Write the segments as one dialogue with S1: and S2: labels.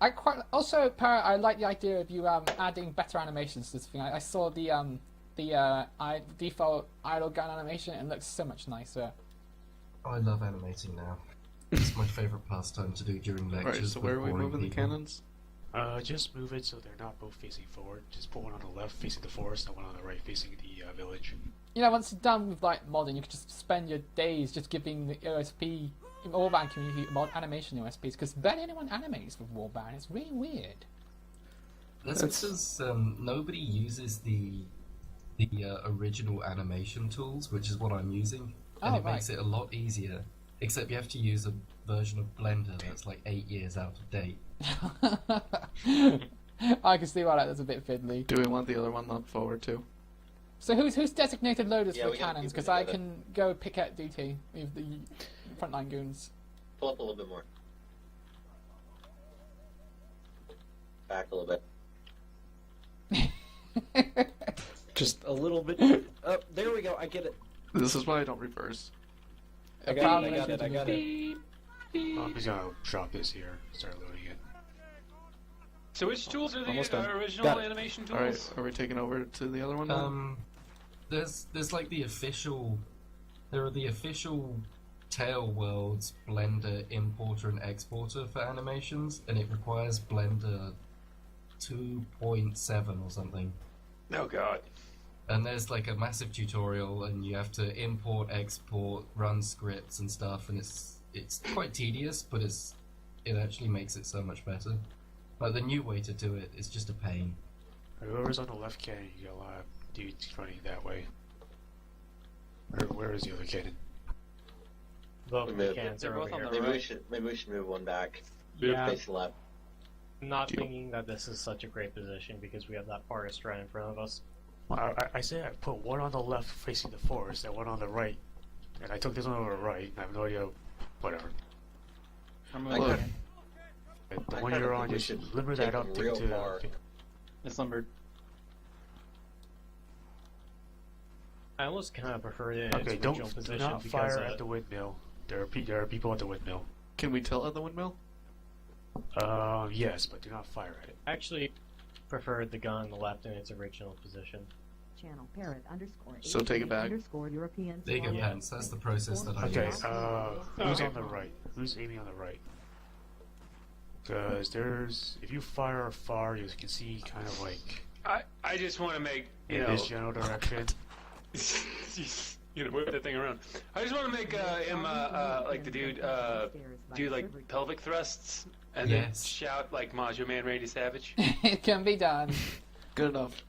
S1: Parrot, I like the idea of you adding better animations to this thing. I saw the default idle gun animation and it looks so much nicer.
S2: I love animating now. It's my favourite pastime to do during lectures.
S3: Alright, so where are we moving the cannons?
S4: Just move it so they're not both facing forward. Just put one on the left facing the forest and one on the right facing the village.
S1: You know, once you're done with like modding, you could just spend your days just giving the OSP, Warband community mod animation OSPs, because barely anyone animates with Warband. It's really weird.
S2: That's because nobody uses the original animation tools, which is what I'm using, and it makes it a lot easier. Except you have to use a version of Blender that's like 8 years out of date.
S1: I can see why that's a bit fiddly.
S3: Do we want the other one on forward too?
S1: So who's designated loaders for the cannons? Because I can go pick at duty with the frontline goons.
S5: Pull up a little bit more. Back a little bit.
S6: Just a little bit. Oh, there we go. I get it.
S3: This is why I don't reverse.
S6: I got it.
S4: I'm just gonna drop this here. Start loading it.
S7: So which tools are
S6: Almost
S7: the
S6: done.
S7: original animation tools?
S3: Alright, are we taking over to the other one now?
S2: There's like the official. There are the official Tail Worlds Blender importer and exporter for animations, and it requires Blender 2.7 or something.
S7: Oh god.
S2: And there's like a massive tutorial, and you have to import, export, run scripts and stuff, and it's quite tedious, but it actually makes it so much better. Like the new way to do it is just a pain.
S4: Whoever's on the left cannon, you got a lot of dudes running that way. Where is the other cannon?
S8: Both of the cannons are over here.
S5: Maybe we should move one back.
S8: Yeah.
S5: Face left.
S8: Not thinking that this is such a great position because we have that forest right in front of us.
S4: Well, I say I put one on the left facing the forest and one on the right. And I took this one over to the right. I have no idea. Whatever.
S3: Look,
S4: The one you're on, just limber that up to...
S8: It's numbered. I almost kind of prefer it in its original
S4: do
S8: position
S4: not
S8: because
S4: fire at the windmill. There are people at the windmill.
S3: can we tilt at the windmill?
S4: Yes, but do not fire at it.
S8: actually preferred the gun on the left in its original position.
S9: Channel Parrot
S3: So take it back.
S9: European.
S2: There you go, Pants. That's the process that I
S4: Okay,
S2: use.
S4: who's on the right? Who's aiming on the right? Because if you fire far, you can see kind of like
S7: I just want to make
S4: in this general direction.
S7: You know, move that thing around. I just want to make him like the dude do like pelvic thrusts and then shout like Macho Man Randy Savage.
S1: It can be done.
S3: Good enough.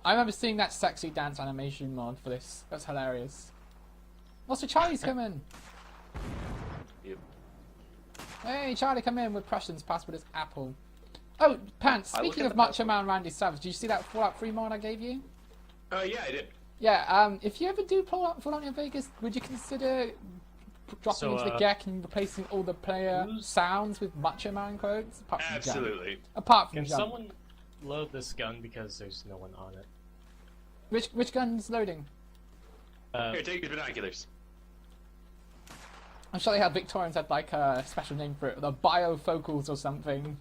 S1: I remember seeing that sexy dance animation mod for this. That's hilarious. Also, Charlie's coming.
S7: Yep.
S1: Hey, Charlie, come in with Prussian's password is Apple. Oh, Pants, speaking of Macho Man Randy Savage, did you see that Fallout 3 mod I gave you?
S7: Yeah, I did.
S1: Yeah, if you ever do Fallout New Vegas, would you consider dropping into the GEC and replacing all the player sounds with Macho Man quotes? Apart from
S7: Absolutely.
S1: Jump. Apart from
S8: Can
S1: Jump.
S8: someone load this gun because there's no one on it?
S1: Which gun's loading?
S7: Here, take your binoculars.
S1: I'm sure they had Victorians had like a special name for it, the bifocals or something.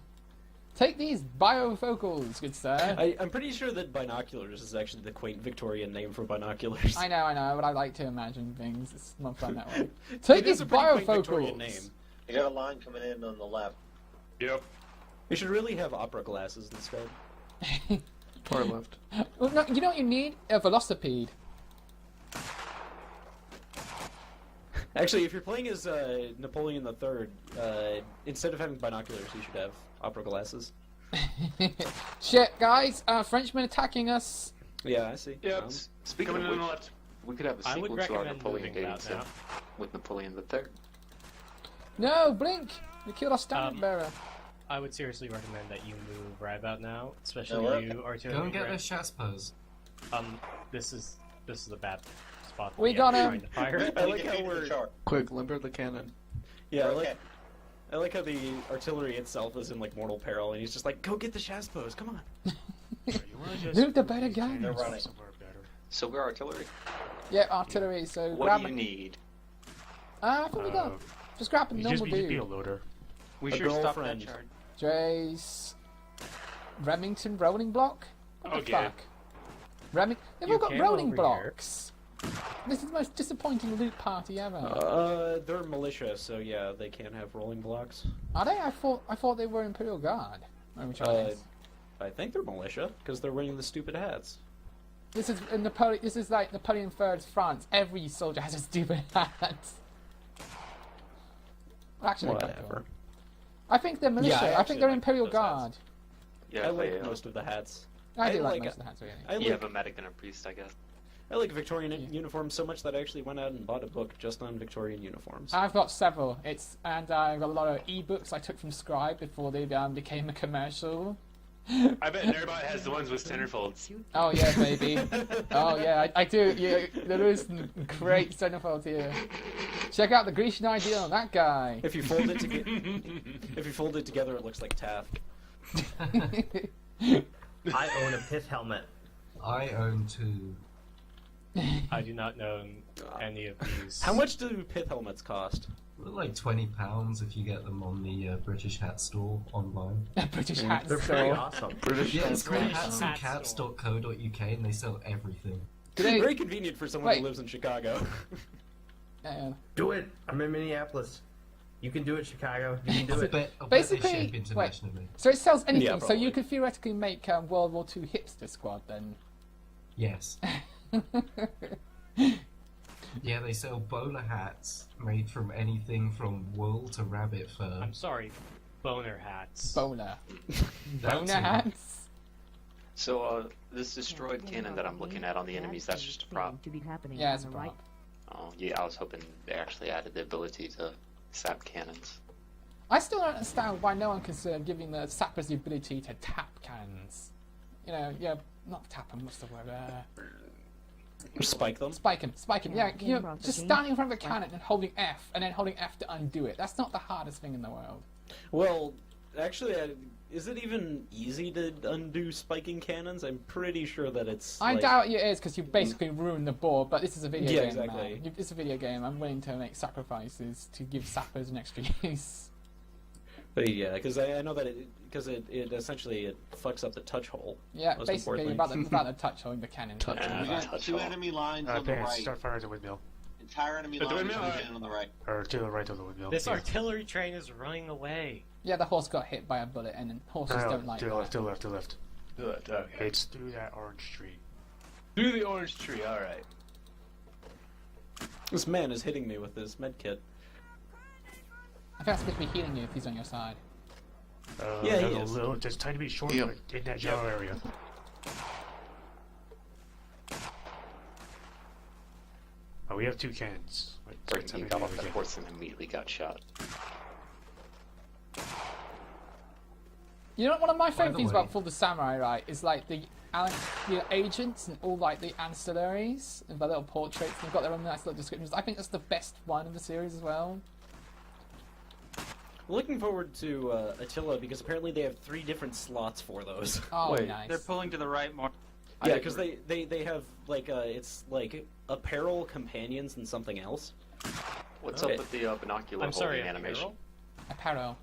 S1: Take these bifocals, good sir.
S6: I'm pretty sure that binoculars is actually the quaint Victorian name for binoculars.
S1: I know, but I like to imagine things. It's more fun that way. Take these bifocals.
S6: Name.
S5: You got a line coming in on the left.
S7: Yep.
S6: We should really have opera glasses instead.
S3: Far left.
S1: Well, no, you know what you need? A velocipede.
S6: Actually, if you're playing as Napoleon III, instead of having binoculars, you should have opera glasses.
S1: Shit, guys! Frenchmen attacking us.
S6: Yeah, I see.
S7: Yep.
S10: Speaking
S7: Coming
S10: of
S7: in on
S10: which,
S7: the left.
S10: we could have a
S8: I would
S10: sequel to our
S8: recommend
S10: Napoleon
S8: moving
S10: dating
S8: that now.
S10: with Napoleon III.
S1: No, Blink! We killed our standard bearer.
S8: I would seriously recommend that you move right about now, especially you artillery.
S2: Go and get those chassepos.
S8: This is a bad spot.
S1: We
S8: be
S1: got
S8: trying
S1: him.
S8: to fire.
S6: I like how we're...
S3: Quick, limber the cannon.
S6: Yeah, I like how the artillery itself is in like mortal peril, and he's just like, "Go get the chassepos, come on."
S1: Move the better gun.
S5: They're running.
S10: So we're artillery.
S1: Yeah, artillery. So
S10: What
S1: grab
S10: do you
S1: it.
S10: need?
S1: I think we got. Just grab a
S4: You
S1: normal
S4: just be a
S1: dude.
S4: loader.
S10: We
S6: A
S10: should stop that
S6: girlfriend.
S10: charge.
S1: Dre's Remington rolling block? What the
S7: Okay.
S1: fuck? They've all
S8: You
S1: got
S8: came
S1: rolling
S8: over
S1: blocks. This is the most disappointing loot party ever.
S6: They're militia, so yeah, they can't have rolling blocks.
S1: Are they? I thought they were Imperial Guard. Let me try this.
S6: I think they're militia because they're wearing the stupid hats.
S1: This is Napoleon. This is like Napoleon III's France. Every soldier has a stupid hat. Actually, they're quite cool.
S6: Whatever.
S1: I think they're militia. I
S6: actually
S1: think they're
S6: like
S1: Imperial
S6: those
S1: Guard.
S6: hats.
S10: Yeah,
S6: I like most of the hats.
S1: I do
S6: I
S1: like
S6: like
S1: most of the hats, really.
S6: I
S10: You
S6: like,
S10: have a medic and a priest, I guess.
S6: I like Victorian uniforms so much that I actually went out and bought a book just on Victorian uniforms.
S1: I've got several. I've got a lot of ebooks I took from Scribe before they became a commercial.
S7: I bet Nerdbot has the ones with centerfolds.
S1: Oh yeah, baby. Oh yeah, I do. Yeah, there is some great centerfolds here. Check out the Grecian ideal. That guy.
S6: If you fold it together, it looks like Taft.
S11: I own a pith helmet.
S2: I own 2.
S8: I do not know any of these.
S6: How much do pith helmets cost?
S2: They're like £20 if you get them on the British Hat Store online.
S1: British hat
S11: They're
S1: store.
S11: pretty awesome.
S2: Yeah, it's called
S8: British Hat
S2: hatsandcats.co.uk and they sell everything.
S6: Very convenient for someone
S1: Wait.
S6: who lives in Chicago.
S11: Do it. I'm in Minneapolis. You can do it, Chicago. You can do it.
S2: I bet
S1: Basically,
S2: they ship internationally.
S1: So it sells anything.
S6: Yeah,
S1: so
S6: probably.
S1: you could theoretically make World War II hipster squad then.
S2: Yes. Yeah, they sell bowler hats made from anything from wool to rabbit fur.
S8: I'm sorry, boner hats.
S1: Boner.
S2: That's
S1: Boner
S2: it.
S1: hats.
S10: So, this destroyed cannon that I'm looking at on the enemies, that's just a prop.
S9: To be happening
S1: Yeah,
S9: on
S1: it's a
S9: the right.
S1: prop.
S10: Oh, yeah, I was hoping they actually added the ability to sap cannons.
S1: I still don't understand why no one considered giving the sappers the ability to tap cannons. You know, yeah, not tap them. What's the word?
S6: Spike them.
S1: Spike him. Yeah, you know, just standing in front of a cannon and holding F, and then holding F to undo it. That's not the hardest thing in the world.
S6: Well, actually, is it even easy to undo spiking cannons? I'm pretty sure that it's.
S1: I doubt it is because you basically ruined the board. But this is a video
S6: Yeah,
S1: game.
S6: exactly.
S1: Man. It's a video game. I'm willing to make sacrifices to give sappers an extra use.
S6: But yeah, because I know that it essentially it fucks up the touch hole.
S1: Yeah,
S6: most
S1: basically
S6: importantly.
S1: about the touch holding the cannon.
S3: Touch
S5: We got 2 enemy lines on the
S4: Parrot,
S5: right.
S4: start firing at the windmill.
S5: Entire enemy
S7: At the
S5: lines
S7: windmill?
S5: on the right.
S4: Or to the right of the windmill.
S8: This
S4: Yeah.
S8: artillery train is running away.
S1: Yeah, the horse got hit by a bullet, and horses
S4: No,
S1: don't like
S4: to the
S1: that.
S4: left, to the left, to the left.
S7: Good, okay.
S4: It's through that orange tree.
S7: Through the orange tree, alright.
S6: This man is hitting me with his med kit.
S1: I think I'm supposed to be healing you if he's on your side.
S6: Yeah, he
S4: there's a
S6: is.
S4: little, there's a tiny bit short
S3: Yep.
S4: in that general area. Oh, we have 2 cannons. Wait,
S10: Right,
S4: something
S10: he got off
S4: again.
S10: that horse and immediately got shot.
S1: You know, one of my
S2: By
S1: favorite
S2: the
S1: things
S2: way-
S1: about Full the Samurai, right, is like the agents and all like the ancillaries and the little portraits. They've got their own nice little descriptions. I think that's the best one of the series as well.
S6: Looking forward to Attila because apparently they have 3 different slots for those.
S1: Oh,
S6: Wait,
S1: nice.
S12: They're pulling to the right more.
S6: Yeah, because they have like it's like apparel, companions, and something else.
S10: What's up with the binocular
S8: I'm sorry,
S10: holding animation?
S1: Apparel.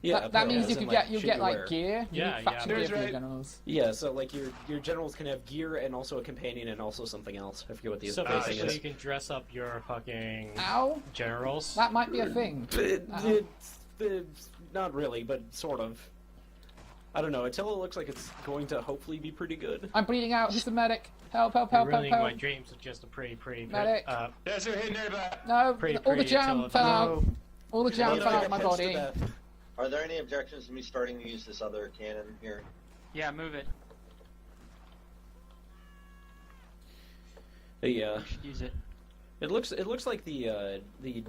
S6: Yeah,
S1: that
S6: apparel,
S1: means
S6: as
S1: you
S6: in,
S1: could get
S6: should you
S1: like
S6: wear.
S1: gear. You
S8: Yeah,
S1: need faction
S8: yeah.
S1: gear for your
S7: Right.
S1: generals.
S6: Yeah, so like your generals can have gear and also a companion and also something else. I forget what the
S8: So
S6: other thing
S8: basically,
S6: is.
S8: you can dress up your fucking
S1: Ow!
S8: generals.
S1: That might be a thing.
S6: It's not really, but sort of. I don't know. Attila looks like it's going to hopefully be pretty good.
S1: I'm bleeding out. Who's the medic? Help! Help!
S8: You're
S1: Help! Help!
S8: ruining my
S1: Help!
S8: dreams with just a pretty
S1: Medic.
S7: Yes, we're hitting Nerdbot.
S1: No!
S8: Pretty,
S1: all the
S8: pretty
S1: jam
S8: Attila.
S1: fell out.
S8: No.
S1: All the jam
S6: No,
S1: fell
S6: no,
S1: out of my
S6: you're
S1: body.
S6: pissed to death.
S5: Are there any objections to me starting to use this other cannon here?
S12: Yeah, move it.
S6: Yeah.
S12: We should use it.
S6: It looks like the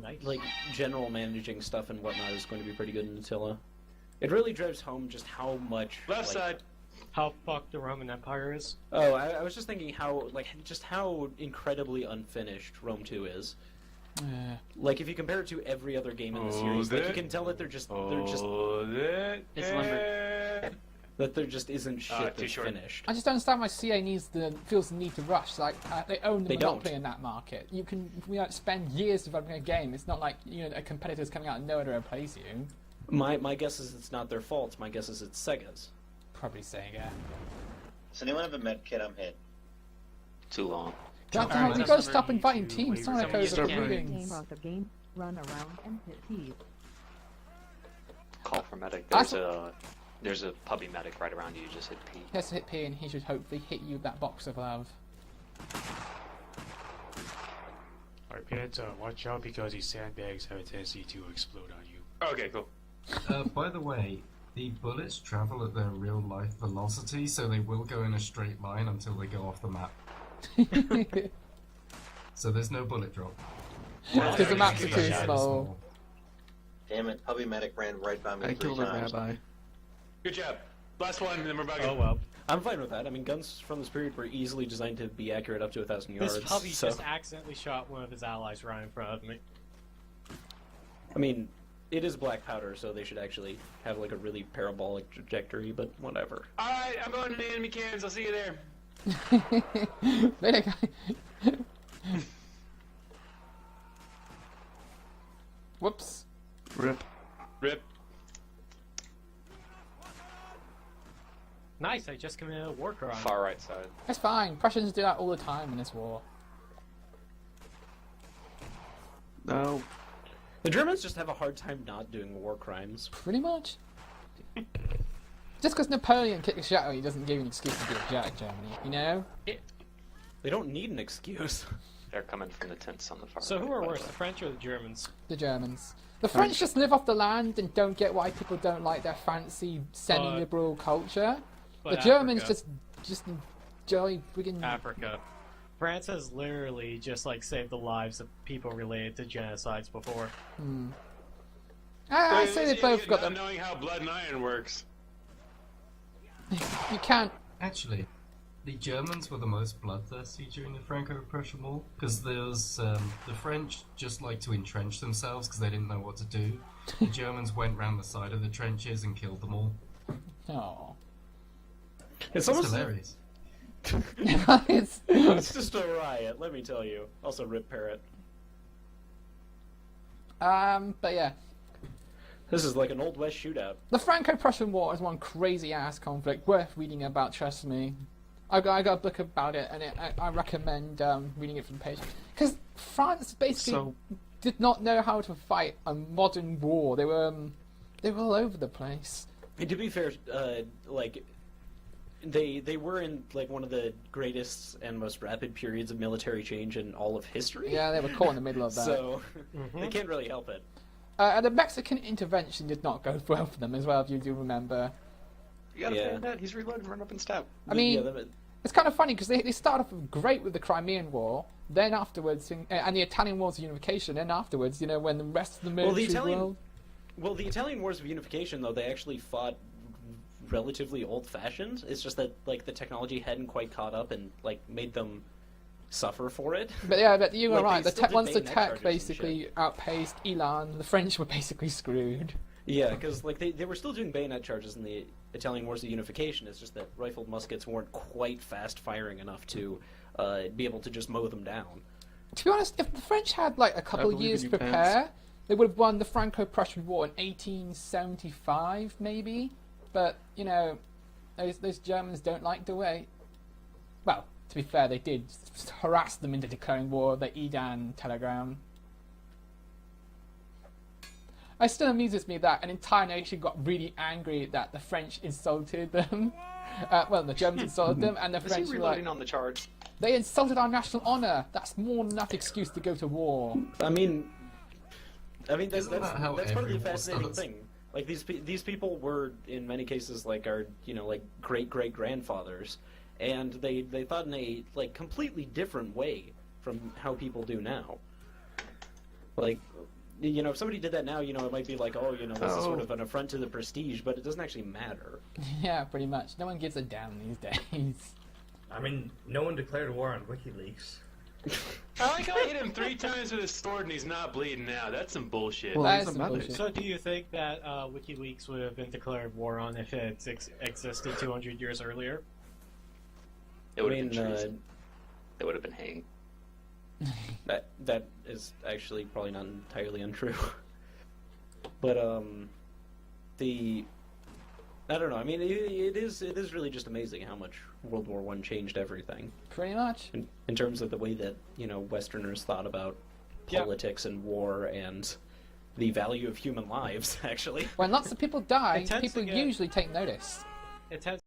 S8: Nice.
S6: like general managing stuff and whatnot is going to be pretty good in Attila. It really drives home just how much
S7: Left
S6: like,
S7: side.
S8: How fucked the Roman Empire is.
S6: Oh, I was just thinking how incredibly unfinished Rome 2 is. Like if you compare it to every other game in the series, like you can tell that they're just
S12: It's lumber.
S6: that there just isn't shit
S7: too
S6: that's
S7: short.
S6: finished.
S1: I just don't understand why CA feels the need to rush. Like they own the
S6: They
S1: monopoly
S6: don't.
S1: in that market. You can spend years developing a game. It's not like a competitor's coming out and nowhere to replace you.
S6: My guess is it's not their fault. My guess is it's Sega's.
S1: Probably Sega.
S5: Does anyone have a med kit? I'm hit.
S10: Too long.
S1: God damn it, we gotta stop inviting teams. Sonic is meetings.
S9: Game, run around and hit P.
S10: Call for medic. There's a puppy medic right around you. Just hit P.
S1: He has to hit P and he should hopefully hit you with that box of love.
S4: Alright, Peanut, watch out because these sandbags have a tendency to explode on you.
S7: Okay, cool.
S2: By the way, the bullets travel at their real life velocity, so they will go in a straight line until they go off the map. So there's no bullet drop.
S1: Because the maps are too small.
S5: Damn it, Puppy Medic ran right by me
S3: I
S5: 3
S3: killed a
S5: times.
S3: rabbi.
S7: Good job. Last one, and then we're bugging.
S8: Oh well.
S6: I'm fine with that. I mean, guns from this period were easily designed to be accurate up to 1,000 yards.
S8: This puppy
S6: so...
S8: just accidentally shot one of his allies right in front of me.
S6: I mean, it is black powder, so they should actually have like a really parabolic trajectory, but whatever.
S7: Alright, I'm going to the enemy cans. I'll see you there.
S1: Whoops.
S3: Rip.
S7: Rip.
S8: Nice, I just committed a war crime.
S10: Far right side.
S1: That's fine. Prussians do that all the time in this war.
S3: No.
S6: The Germans just have a hard time not doing war crimes.
S1: Pretty much. Just because Napoleon kicked the shit out of you doesn't give you an excuse to be a jerk, Germany, you know?
S6: They don't need an excuse.
S10: They're coming from the tents on the far
S8: So
S10: right.
S8: who are worse, the French or the Germans?
S1: The Germans. The French just live off the land and don't get why people don't like their fancy semi-liberal culture. The Germans just enjoy friggin'
S8: Africa. France has literally just like saved the lives of people related to genocides before.
S1: I say they both got them.
S7: Knowing how blood and iron works.
S1: You can't.
S2: Actually, the Germans were the most bloodthirsty during the Franco-Prussian War, because there's the French just like to entrench themselves because they didn't know what to do. The Germans went round the side of the trenches and killed them all.
S1: Oh.
S6: It's
S2: almost hilarious.
S6: It's just a riot, let me tell you. Also, rip Parrot.
S1: But yeah.
S6: This is like an Old West shootout.
S1: The Franco-Prussian War is one crazy-ass conflict worth reading about, trust me. I got a book about it, and I recommend reading it from the page. Because France basically did not know how to fight a modern war. They were all over the place.
S6: And to be fair, like... They were in like one of the greatest and most rapid periods of military change in all of history.
S1: Yeah, they were caught in the middle of that.
S6: So they can't really help it.
S1: And the Mexican intervention did not go well for them as well, if you do remember.
S10: You gotta find that. He's reloading, run up and stab.
S1: I mean, it's kind of funny because they started off great with the Crimean War, then afterwards, and the Italian Wars of Unification, then afterwards, you know, when the rest of the military world...
S6: Well, the Italian Wars of Unification, though, they actually fought relatively old-fashioned. It's just that like the technology hadn't quite caught up and like made them suffer for it.
S1: But yeah, but you were
S6: like,
S1: right. Once the
S6: bayonet
S1: tech
S6: charges
S1: basically outpaced Elan, the French were basically screwed.
S6: Yeah, because like they were still doing bayonet charges in the Italian Wars of Unification. It's just that rifled muskets weren't quite fast-firing enough to be able to just mow them down.
S1: To be honest, if the French had like a couple of years to prepare, they would have won the Franco-Prussian War in 1875, maybe. But, you know, those Germans don't like to wait. Well, to be fair, they did harass them into declaring war, the Edan telegram. It still amuses me that an entire nation got really angry that the French insulted them. Well, the Germans insulted them, and the French were like...
S10: on the charge.
S1: They insulted our national honour! That's more than enough excuse to go to war.
S6: I mean that's part of the fascinating
S2: starts?
S6: thing. Like these people were in many cases like our like great grandfathers, and they thought in a like completely different way from how people do now. Like if somebody did that now, it might be like, oh, this is sort of an affront to the prestige, but it doesn't actually matter.
S1: Yeah, pretty much. No one gives a damn these days.
S11: I mean, no one declared war on WikiLeaks.
S7: I like how I hit him 3 times with his sword and he's not bleeding now. That's some bullshit.
S3: Well,
S1: That is some bullshit.
S8: So do you think that WikiLeaks would have been declared war on if it existed 200 years earlier?
S10: It would have been treason. They would have been hanged.
S6: That is actually probably not entirely untrue. But I don't know. I mean, it is really just amazing how much World War I changed everything.
S1: Pretty much.
S6: In terms of the way that, you know, Westerners thought about politics and war and the value of human lives, actually.
S1: When lots of people die, people usually take notice.
S8: It tends